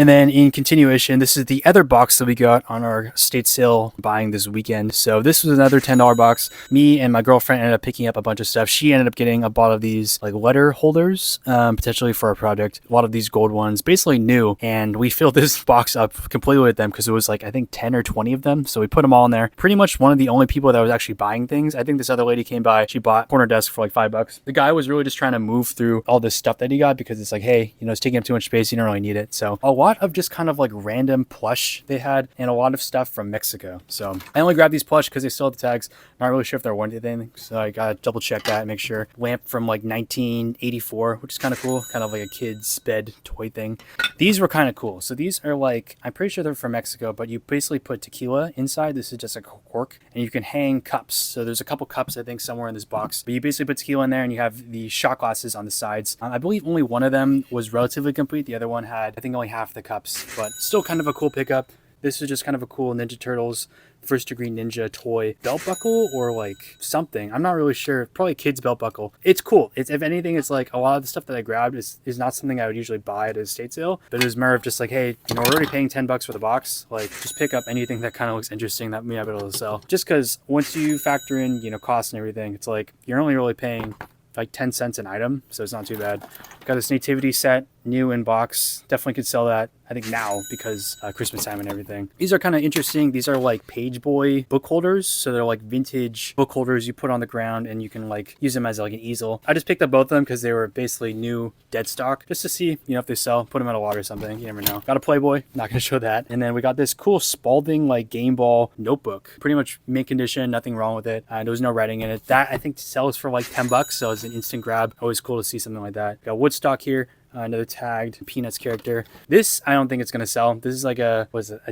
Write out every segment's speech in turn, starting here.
And then in continuation, this is the other box that we got on our estate sale buying this weekend. So this was another $10 box. Me and my girlfriend ended up picking up a bunch of stuff. She ended up getting a lot of these like letter holders, potentially for our project. A lot of these gold ones, basically new. And we filled this box up completely with them because it was like, I think 10 or 20 of them. So we put them all in there. Pretty much one of the only people that was actually buying things. I think this other lady came by. She bought a corner desk for like $5. The guy was really just trying to move through all this stuff that he got because it's like, hey, you know, it's taking up too much space. You don't really need it. So a lot of just kind of like random plush they had and a lot of stuff from Mexico. So I only grabbed these plush because they still have the tags. Not really sure if they're warranted anything. So I gotta double check that and make sure. Lamp from like 1984, which is kind of cool. Kind of like a kid's bed toy thing. These were kind of cool. So these are like, I'm pretty sure they're from Mexico, but you basically put tequila inside. This is just a cork and you can hang cups. So there's a couple cups, I think, somewhere in this box, but you basically put tequila in there and you have the shot glasses on the sides. I believe only one of them was relatively complete. The other one had, I think, only half the cups, but still kind of a cool pickup. This is just kind of a cool Ninja Turtles first degree ninja toy belt buckle or like something. I'm not really sure. Probably a kid's belt buckle. It's cool. It's, if anything, it's like a lot of the stuff that I grabbed is not something I would usually buy at a estate sale, but it was more of just like, hey, you know, we're already paying $10 for the box. Like, just pick up anything that kind of looks interesting that we might be able to sell. Just because once you factor in, you know, costs and everything, it's like you're only really paying like 10 cents an item, so it's not too bad. Got this nativity set, new in box. Definitely could sell that, I think, now because Christmas time and everything. These are kind of interesting. These are like Page Boy book holders, so they're like vintage book holders you put on the ground and you can like use them as like an easel. I just picked up both of them because they were basically new dead stock, just to see, you know, if they sell. Put them at a lot or something, you never know. Got a Playboy, not gonna show that. And then we got this cool Spalding like game ball notebook, pretty much mint condition, nothing wrong with it. There was no writing in it. That I think sells for like $10, so it's an instant grab. Always cool to see something like that. Got Woodstock here. Another tagged Peanuts character. This, I don't think it's going to sell. This is like a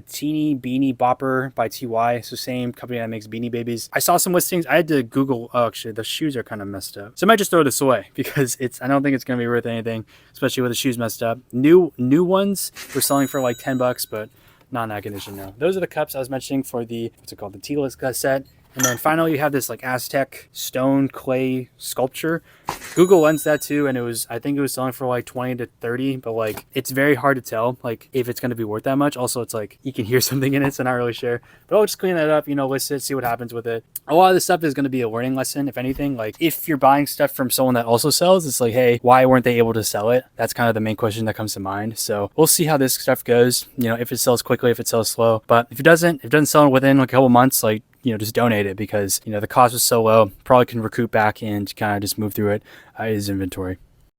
Teeny Beanie Bopper by TY. So same company that makes Beanie Babies. I saw some listings. I had to Google, oh, actually the shoes are kind of messed up. So I might just throw this away because I don't think it's going to be worth anything, especially with the shoes messed up. New ones were selling for like $10, but not in that condition now. Those are the cups I was mentioning for the, what's it called? The T-list set. And then finally you have this like Aztec stone clay sculpture. Google lends that too, and I think it was selling for like 20 to 30, but like it's very hard to tell like if it's going to be worth that much. Also, it's like you can hear something in it, so not really sure. But I'll just clean that up, you know, list it, see what happens with it. A lot of this stuff is going to be a learning lesson, if anything. Like if you're buying stuff from someone that also sells, it's like, hey, why weren't they able to sell it? That's kind of the main question that comes to mind. So we'll see how this stuff goes, you know, if it sells quickly, if it sells slow. But if it doesn't sell within like a couple months, like, you know, just donate it because, you know, the cost was so low, probably can recoup back and kind of just move through it as inventory.